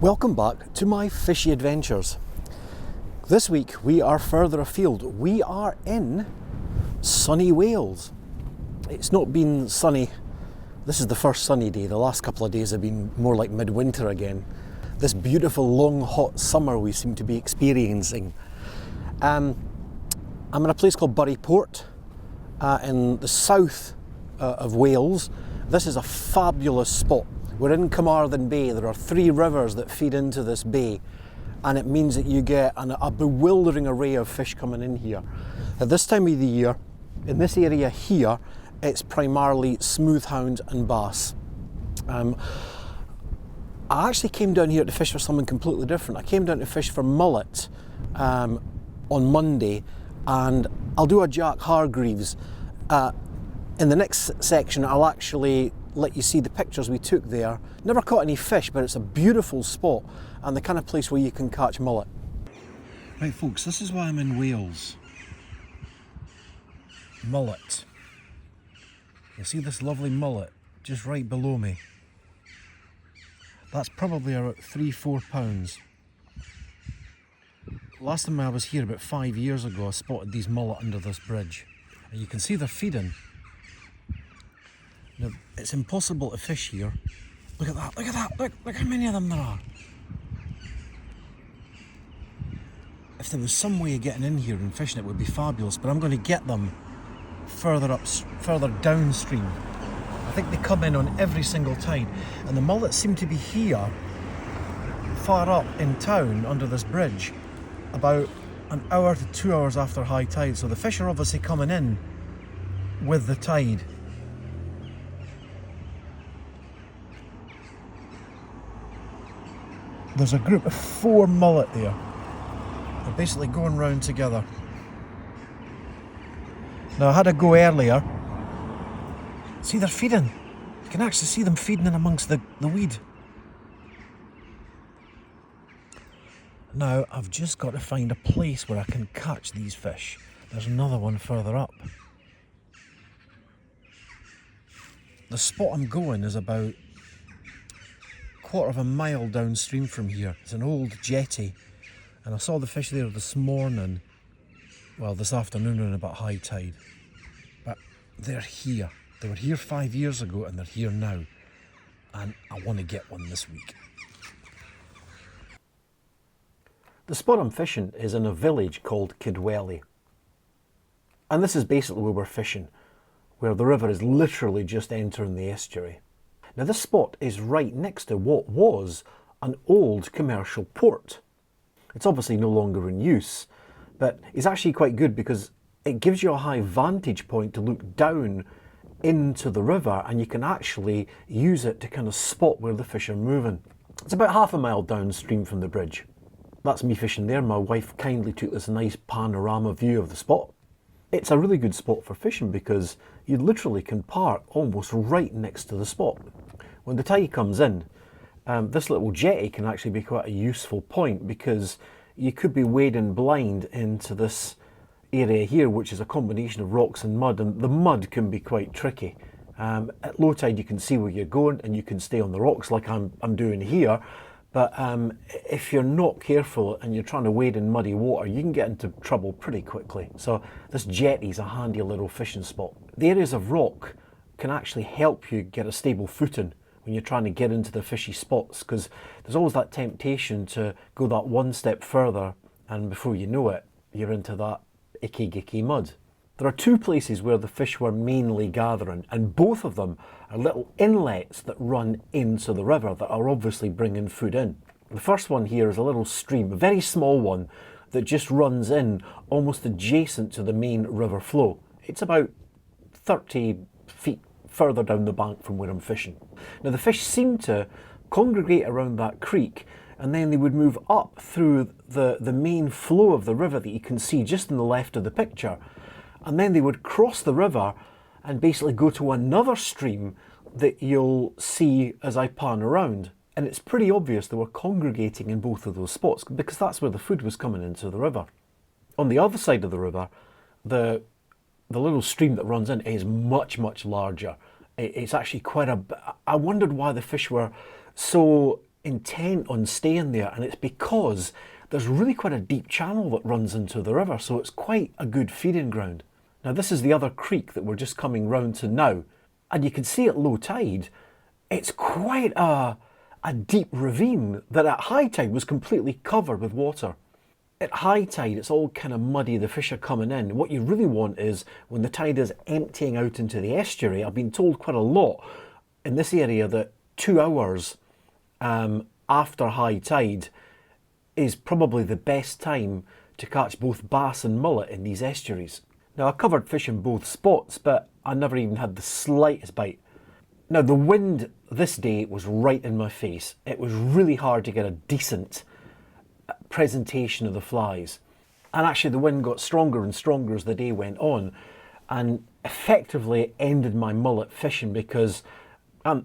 Welcome back to my fishy adventures. This week we are further afield. We are in sunny Wales. It's not been sunny. This is the first sunny day. The last couple of days have been more like midwinter again. This beautiful long hot summer we seem to be experiencing. I'm in a place called Burry in the south of Wales. This is a fabulous spot. We're in Carmarthen Bay. There are 3 rivers that feed into this bay, and it means that you get a bewildering array of fish coming in here. At this time of the year, in this area here, it's primarily smooth-hound and bass. I actually came down here to fish for something completely different. I came down to fish for mullet on Monday, and I'll do a Jack Hargreaves. In the next section, I'll actually let you see the pictures we took there. Never caught any fish, but it's a beautiful spot and the kind of place where you can catch mullet. Right folks, this is why I'm in Wales. Mullet. You see this lovely mullet just right below me? That's probably about 3-4 pounds. Last time I was here about 5 years ago, I spotted these mullet under this bridge. And you can see they're feeding. Now, it's impossible to fish here. Look at that, look at that, look how many of them there are. If there was some way of getting in here and fishing, it would be fabulous, but I'm going to get them further downstream. I think they come in on every single tide, and the mullets seem to be here, far up in town under this bridge, about an hour to 2 hours after high tide, so the fish are obviously coming in with the tide. There's a group of 4 mullet there. They're basically going round together. Now I had a go earlier. See, they're feeding. You can actually see them feeding in amongst the weed. Now I've just got to find a place where I can catch these fish. There's another one further up. The spot I'm going is about quarter of a mile downstream from here. It's an old jetty, and I saw the fish there this morning, well this afternoon around about high tide, but they're here. They were here 5 years ago and they're here now, and I want to get one this week. The spot I'm fishing is in a village called Kidwelly, and this is basically where we're fishing, where the river is literally just entering the estuary. Now this spot is right next to what was an old commercial port. It's obviously no longer in use, but it's actually quite good because it gives you a high vantage point to look down into the river, and you can actually use it to kind of spot where the fish are moving. It's about half a mile downstream from the bridge. That's me fishing there. My wife kindly took this nice panorama view of the spot. It's a really good spot for fishing because you literally can park almost right next to the spot. When the tide comes in, this little jetty can actually be quite a useful point because you could be wading blind into this area here, which is a combination of rocks and mud, and the mud can be quite tricky. At low tide you can see where you're going and you can stay on the rocks like I'm doing here, but if you're not careful and you're trying to wade in muddy water, you can get into trouble pretty quickly. So this jetty is a handy little fishing spot. The areas of rock can actually help you get a stable footing when you're trying to get into the fishy spots, because there's always that temptation to go that one step further, and before you know it, you're into that icky gicky mud. There are 2 places where the fish were mainly gathering, and both of them are little inlets that run into the river that are obviously bringing food in. The first one here is a little stream, a very small one, that just runs in almost adjacent to the main river flow. It's about 30 feet further down the bank from where I'm fishing. Now the fish seem to congregate around that creek, and then they would move up through the main flow of the river that you can see just in the left of the picture, and then they would cross the river and basically go to another stream that you'll see as I pan around. And it's pretty obvious they were congregating in both of those spots because that's where the food was coming into the river. On the other side of the river, the little stream that runs in is much, much larger. It's actually quite a... I wondered why the fish were so intent on staying there, and it's because there's really quite a deep channel that runs into the river, so it's quite a good feeding ground. Now this is the other creek that we're just coming round to now, and you can see at low tide, it's quite a deep ravine that at high tide was completely covered with water. At high tide, it's all kind of muddy, the fish are coming in. What you really want is when the tide is emptying out into the estuary. I've been told quite a lot in this area that 2 hours after high tide is probably the best time to catch both bass and mullet in these estuaries. Now I covered fish in both spots, but I never even had the slightest bite. Now the wind this day was right in my face. It was really hard to get a decent presentation of the flies. And actually the wind got stronger and stronger as the day went on, and effectively ended my mullet fishing because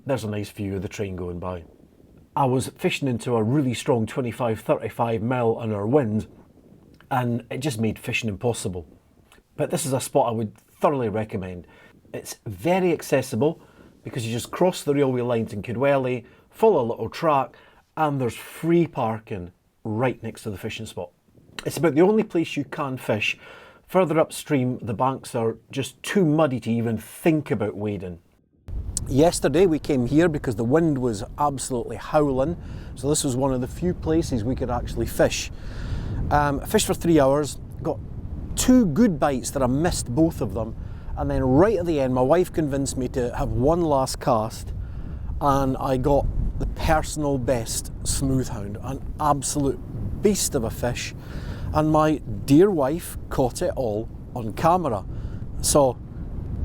there's a nice view of the train going by. I was fishing into a really strong 25-35 mile an hour wind, and it just made fishing impossible. But this is a spot I would thoroughly recommend. It's very accessible because you just cross the railway lines in Kidwelly, follow a little track, and there's free parking right next to the fishing spot. It's about the only place you can fish. Further upstream, the banks are just too muddy to even think about wading. Yesterday we came here because the wind was absolutely howling, so this was one of the few places we could actually fish. Fished for 3 hours, got 2 good bites that I missed both of them, and then right at the end my wife convinced me to have one last cast, and I got the personal best smooth-hound, an absolute beast of a fish, and my dear wife caught it all on camera. So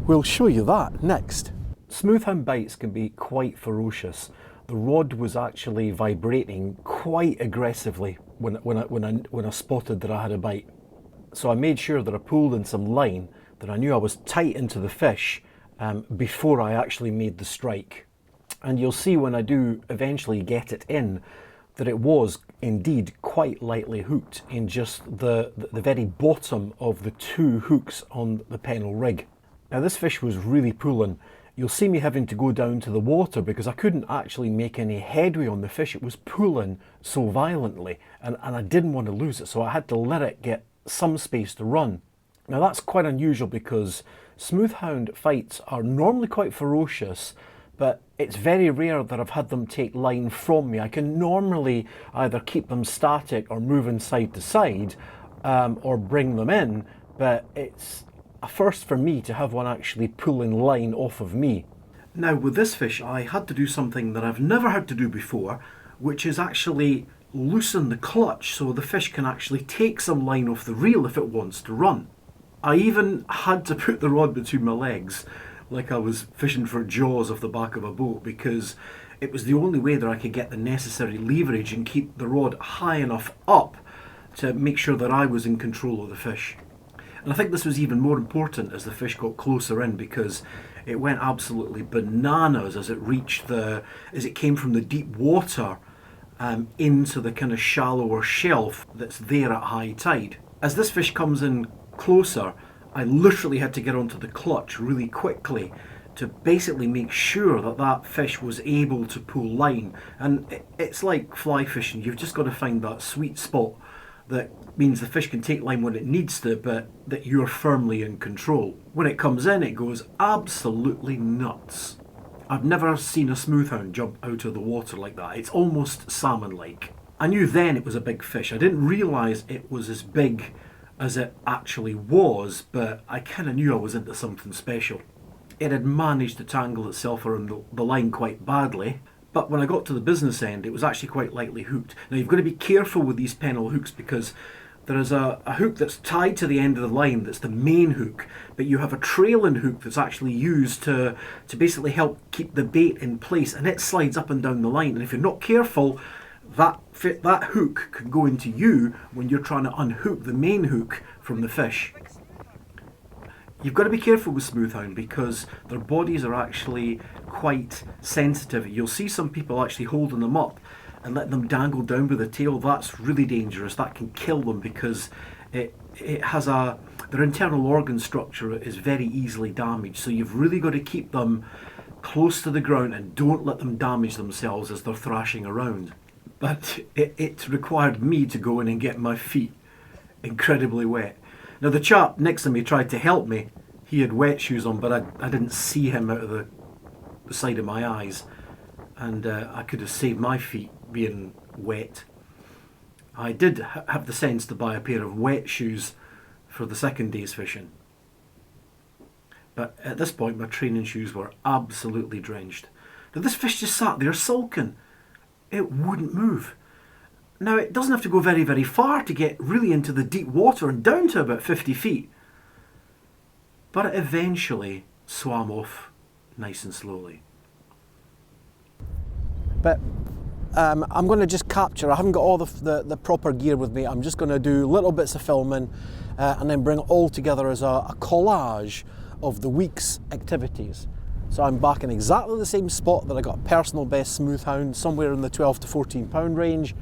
we'll show you that next. Smooth-hound bites can be quite ferocious. The rod was actually vibrating quite aggressively when I spotted that I had a bite. So I made sure that I pulled in some line, that I knew I was tight into the fish before I actually made the strike. And you'll see when I do eventually get it in that it was indeed quite lightly hooked in just the very bottom of the 2 hooks on the pennel rig. Now this fish was really pulling. You'll see me having to go down to the water because I couldn't actually make any headway on the fish. It was pulling so violently, and I didn't want to lose it, so I had to let it get some space to run. Now that's quite unusual because smooth-hound fights are normally quite ferocious, but it's very rare that I've had them take line from me. I can normally either keep them static or moving side to side or bring them in, but it's a first for me to have one actually pulling line off of me. Now with this fish I had to do something that I've never had to do before, which is actually loosen the clutch so the fish can actually take some line off the reel if it wants to run. I even had to put the rod between my legs like I was fishing for jaws off the back of a boat, because it was the only way that I could get the necessary leverage and keep the rod high enough up to make sure that I was in control of the fish. And I think this was even more important as the fish got closer in, because it went absolutely bananas as it came from the deep water into the kind of shallower shelf that's there at high tide. As this fish comes in closer, I literally had to get onto the clutch really quickly to basically make sure that that fish was able to pull line. And it's like fly fishing, you've just got to find that sweet spot that means the fish can take line when it needs to, but that you're firmly in control. When it comes in, it goes absolutely nuts. I've never seen a smooth-hound jump out of the water like that. It's almost salmon-like. I knew then it was a big fish. I didn't realise it was as big as it actually was, but I kind of knew I was into something special. It had managed to tangle itself around the line quite badly, but when I got to the business end, it was actually quite lightly hooked. Now you've got to be careful with these pennel hooks because there is a hook that's tied to the end of the line that's the main hook, but you have a trailing hook that's actually used to basically help keep the bait in place, and it slides up and down the line, and if you're not careful, that hook can go into you when you're trying to unhook the main hook from the fish. You've got to be careful with smooth-hound because their bodies are actually quite sensitive. You'll see some people actually holding them up and letting them dangle down with the tail. That's really dangerous. That can kill them because it has their internal organ structure is very easily damaged. So you've really got to keep them close to the ground and don't let them damage themselves as they're thrashing around. But it required me to go in and get my feet incredibly wet. Now the chap next to me tried to help me. He had wet shoes on, but I didn't see him out of the side of my eyes, and I could have saved my feet being wet. I did have the sense to buy a pair of wet shoes for the second day's fishing. But at this point my training shoes were absolutely drenched. Now this fish just sat there sulking. It wouldn't move. Now it doesn't have to go very, very far to get really into the deep water and down to about 50 feet. But it eventually swam off nice and slowly. But I'm going to just capture, I haven't got all the proper gear with me, I'm just going to do little bits of filming and then bring it all together as a collage of the week's activities. So I'm back in exactly the same spot that I got personal best smooth-hound, somewhere in the 12 to 14 pound range,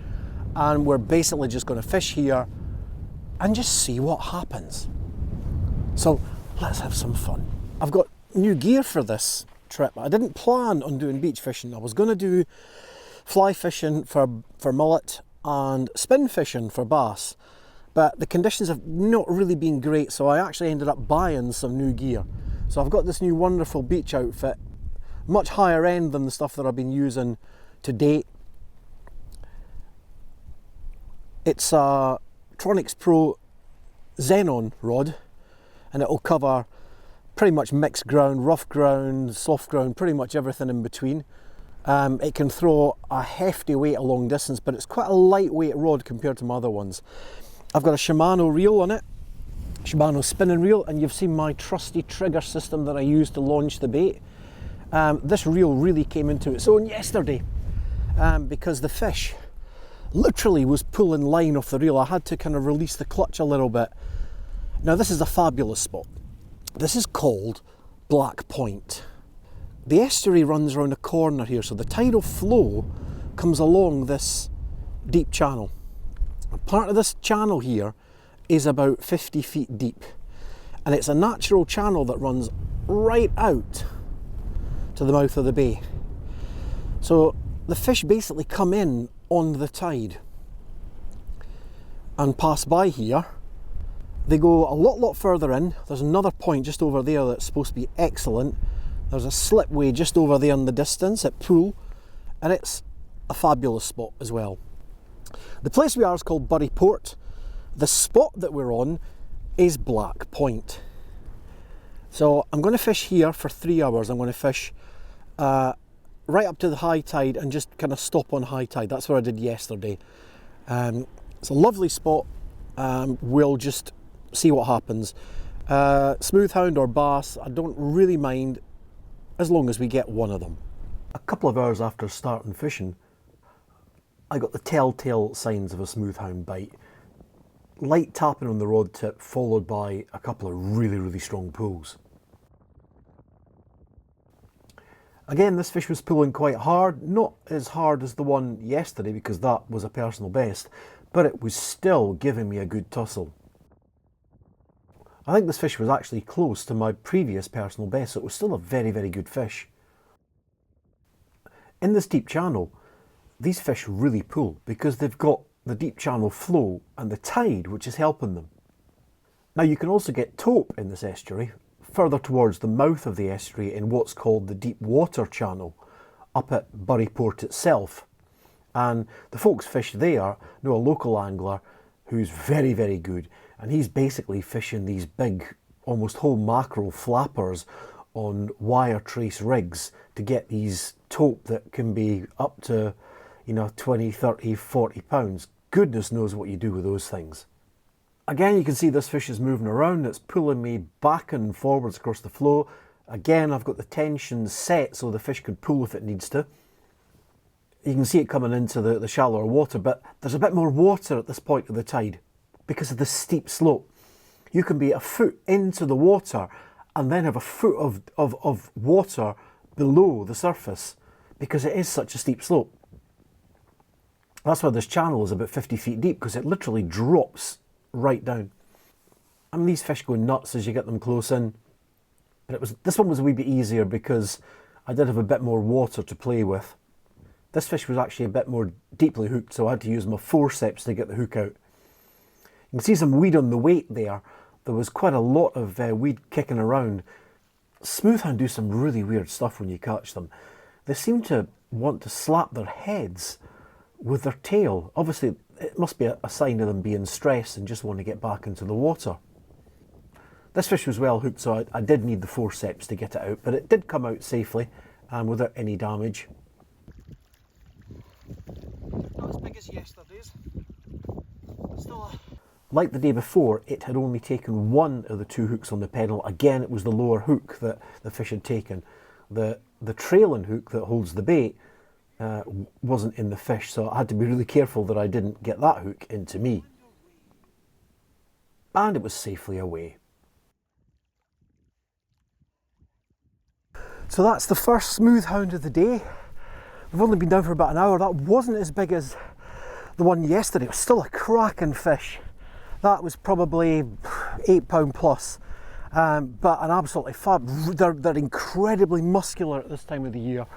and we're basically just going to fish here and just see what happens. So let's have some fun. I've got new gear for this trip. I didn't plan on doing beach fishing. I was going to do fly fishing for mullet and spin fishing for bass, but the conditions have not really been great, so I actually ended up buying some new gear. So I've got this new wonderful beach outfit, much higher end than the stuff that I've been using to date. It's a Tronics Pro Xenon rod, and it'll cover pretty much mixed ground, rough ground, soft ground, pretty much everything in between. It can throw a hefty weight a long distance, but it's quite a lightweight rod compared to my other ones. I've got a Shimano reel on it, Shimano spinning reel, and you've seen my trusty trigger system that I use to launch the bait. This reel really came into its own yesterday because the fish literally was pulling line off the reel. I had to kind of release the clutch a little bit. Now this is a fabulous spot. This is called Black Point. The estuary runs around a corner here, so the tidal flow comes along this deep channel. Part of this channel here is about 50 feet deep, and it's a natural channel that runs right out to the mouth of the bay. So the fish basically come in on the tide and pass by here. They go a lot further in. There's another point just over there that's supposed to be excellent. There's a slipway just over there in the distance at Pool, and it's a fabulous spot as well. The place we are is called Burry Port. The spot that we're on is Black Point. So I'm going to fish here for 3 hours. I'm going to fish right up to the high tide and just kind of stop on high tide. That's what I did yesterday. It's a lovely spot. We'll just see what happens. Smooth-hound or bass, I don't really mind as long as we get one of them. A couple of hours after starting fishing, I got the telltale signs of a smooth-hound bite. Light tapping on the rod tip followed by a couple of really strong pulls. Again, this fish was pulling quite hard, not as hard as the one yesterday because that was a personal best, but it was still giving me a good tussle. I think this fish was actually close to my previous personal best, so it was still a very good fish. In this deep channel, these fish really pull because they've got the deep channel flow and the tide which is helping them. Now you can also get taupe in this estuary, further towards the mouth of the estuary in what's called the deep water channel, up at Burry Port itself. And the folks fish there know a local angler who's very good, and he's basically fishing these big, almost whole mackerel flappers on wire trace rigs to get these taupe that can be up to 20, 30, 40 pounds. Goodness knows what you do with those things. Again, you can see this fish is moving around. It's pulling me back and forwards across the flow. Again, I've got the tension set so the fish can pull if it needs to. You can see it coming into the shallower water, but there's a bit more water at this point of the tide because of the steep slope. You can be a foot into the water and then have a foot of water below the surface because it is such a steep slope. That's why this channel is about 50 feet deep, because it literally drops right down. I mean, these fish go nuts as you get them close in. But this one was a wee bit easier because I did have a bit more water to play with. This fish was actually a bit more deeply hooked, so I had to use my forceps to get the hook out. You can see some weed on the weight there. There was quite a lot of weed kicking around. Smooth-hound do some really weird stuff when you catch them. They seem to want to slap their heads with their tail. Obviously, it must be a sign of them being stressed and just want to get back into the water. This fish was well hooked, so I did need the forceps to get it out, but it did come out safely and without any damage. Not as big as yesterday's. Still like the day before, it had only taken one of the two hooks on the pedal. Again, it was the lower hook that the fish had taken. The trailing hook that holds the bait wasn't in the fish, so I had to be really careful that I didn't get that hook into me. And it was safely away. So that's the first smooth-hound of the day. We've only been down for about an hour. That wasn't as big as the one yesterday. It was still a cracking fish. That was probably £8 plus, but an absolutely fab. They're incredibly muscular at this time of the year.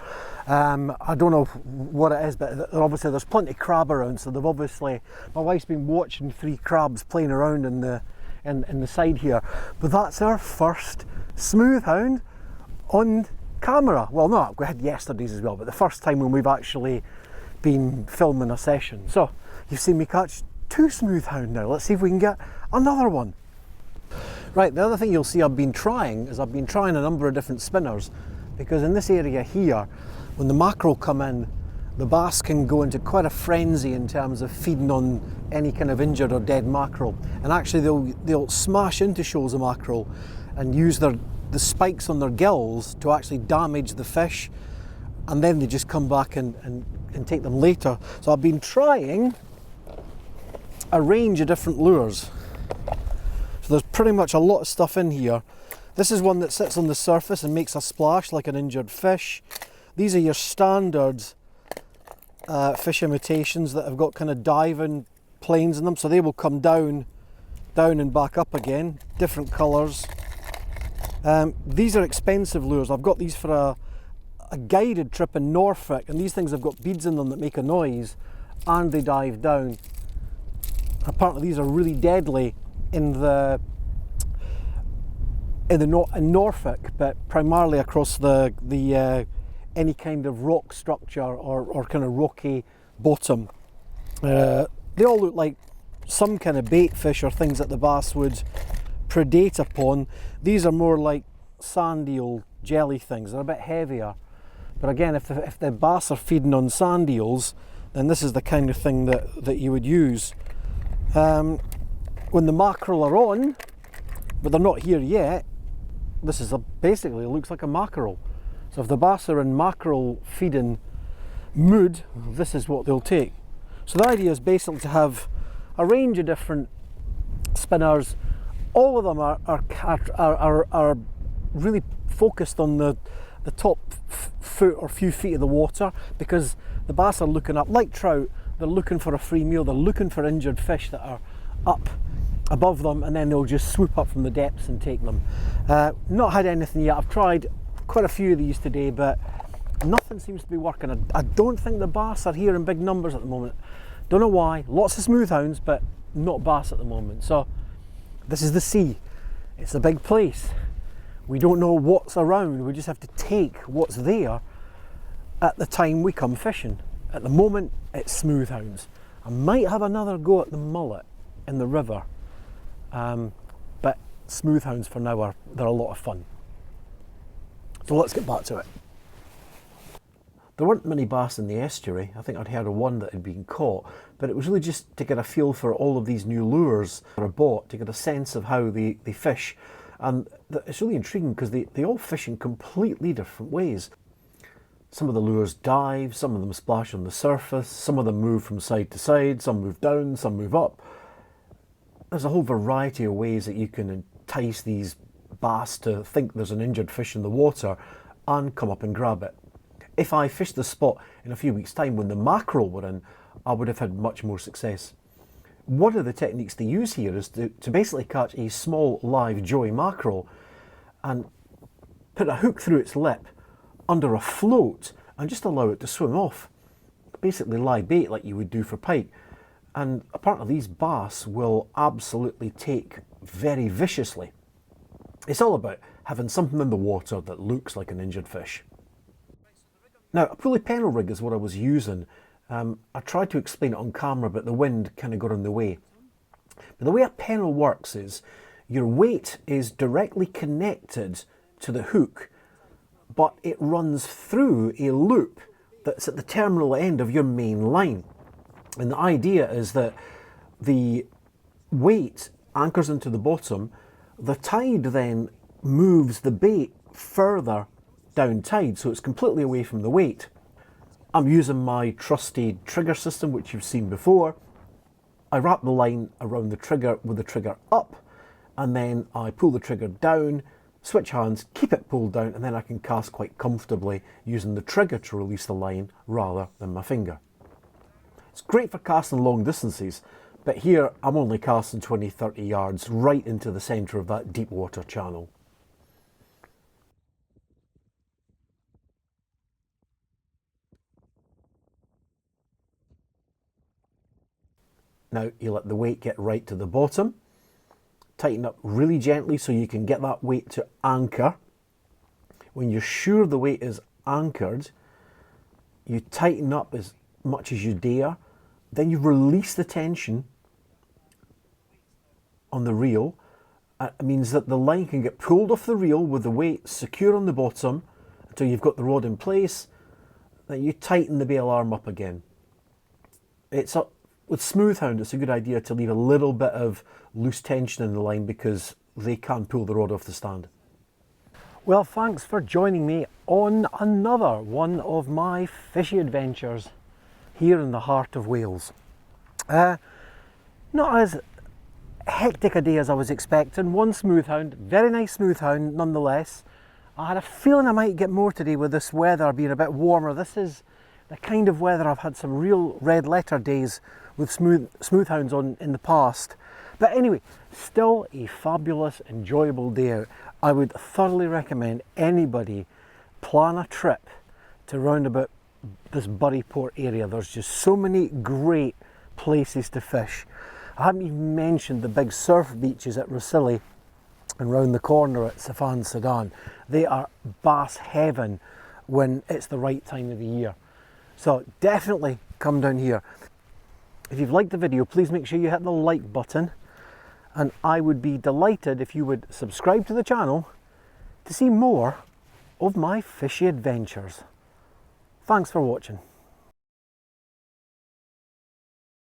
I don't know what it is, but obviously there's plenty of crab around, so they've obviously, my wife's been watching 3 crabs playing around in the side here. But that's our first smooth-hound on camera. Well, no, we had yesterday's as well, but the first time when we've actually been filming a session. So you've seen me catch 2 smooth-hound now. Let's see if we can get another one. Right, the other thing you'll see I've been trying a number of different spinners, because in this area here, when the mackerel come in, the bass can go into quite a frenzy in terms of feeding on any kind of injured or dead mackerel. And actually they'll smash into shoals of mackerel and use the spikes on their gills to actually damage the fish, and then they just come back and take them later. So I've been trying a range of different lures. So there's pretty much a lot of stuff in here. This is one that sits on the surface and makes a splash like an injured fish. These are your standard fish imitations that have got kind of diving planes in them, so they will come down and back up again, different colours. These are expensive lures. I've got these for a guided trip in Norfolk, and these things have got beads in them that make a noise and they dive down. Apparently these are really deadly in Norfolk, but primarily across the any kind of rock structure or kind of rocky bottom. They all look like some kind of bait fish or things that the bass would predate upon. These are more like sand eel jelly things. They're a bit heavier, but again, if the bass are feeding on sand eels, then this is the kind of thing that you would use. When the mackerel are on, but they're not here yet, this is basically looks like a mackerel. So if the bass are in mackerel feeding mood, this is what they'll take. So the idea is basically to have a range of different spinners. All of them are really focused on the top foot or few feet of the water, because the bass are looking up like trout. They're looking for a free meal. They're looking for injured fish that are up above them, and then they'll just swoop up from the depths and take them. Not had anything yet. I've tried quite a few of these today, but nothing seems to be working. I don't think the bass are here in big numbers at the moment. Don't know why. Lots of smooth-hounds, but not bass at the moment. So this is the sea. It's a big place. We don't know what's around. We just have to take what's there at the time we come fishing. At the moment, it's smooth-hounds. I might have another go at the mullet in the river, but smooth-hounds for now they're a lot of fun. So let's get back to it. There weren't many bass in the estuary. I think I'd heard of one that had been caught, but it was really just to get a feel for all of these new lures that are bought, to get a sense of how they fish. And it's really intriguing because they all fish in completely different ways. Some of the lures dive, some of them splash on the surface, some of them move from side to side, some move down, some move up. There's a whole variety of ways that you can entice these bass to think there's an injured fish in the water and come up and grab it. If I fished the spot in a few weeks' time when the mackerel were in, I would have had much more success. One of the techniques they use here is to basically catch a small live joey mackerel and put a hook through its lip under a float and just allow it to swim off. Basically lie bait like you would do for pike. And apparently these bass will absolutely take very viciously. It's all about having something in the water that looks like an injured fish. Now, a pulley pennel rig is what I was using. I tried to explain it on camera, but the wind kind of got in the way. But the way a pennel works is your weight is directly connected to the hook, but it runs through a loop that's at the terminal end of your main line. And the idea is that the weight anchors into the bottom, the tide then moves the bait further down tide, so it's completely away from the weight. I'm using my trusty trigger system, which you've seen before. I wrap the line around the trigger with the trigger up, and then I pull the trigger down, switch hands, keep it pulled down, and then I can cast quite comfortably using the trigger to release the line rather than my finger. It's great for casting long distances, but here I'm only casting 20-30 yards right into the centre of that deep water channel. Now you let the weight get right to the bottom, tighten up really gently so you can get that weight to anchor. When you're sure the weight is anchored, you tighten up as much as you dare, then you release the tension on the reel. It means that the line can get pulled off the reel with the weight secure on the bottom until you've got the rod in place. Then you tighten the bail arm up again. With smooth-hound, it's a good idea to leave a little bit of loose tension in the line because they can pull the rod off the stand. Well, thanks for joining me on another one of my fishy adventures here in the heart of Wales. Not as hectic a day as I was expecting. One smooth-hound, very nice smooth-hound nonetheless. I had a feeling I might get more today with this weather being a bit warmer. This is the kind of weather I've had some real red letter days with smooth-hounds on in the past. But anyway, still a fabulous, enjoyable day out. I would thoroughly recommend anybody plan a trip to round about this Burry Port area. There's just so many great places to fish. I haven't even mentioned the big surf beaches at Rosilly and round the corner at Safan Sedan. They are bass heaven when it's the right time of the year. So definitely come down here. If you've liked the video, please make sure you hit the like button, and I would be delighted if you would subscribe to the channel to see more of my fishy adventures. Thanks for watching.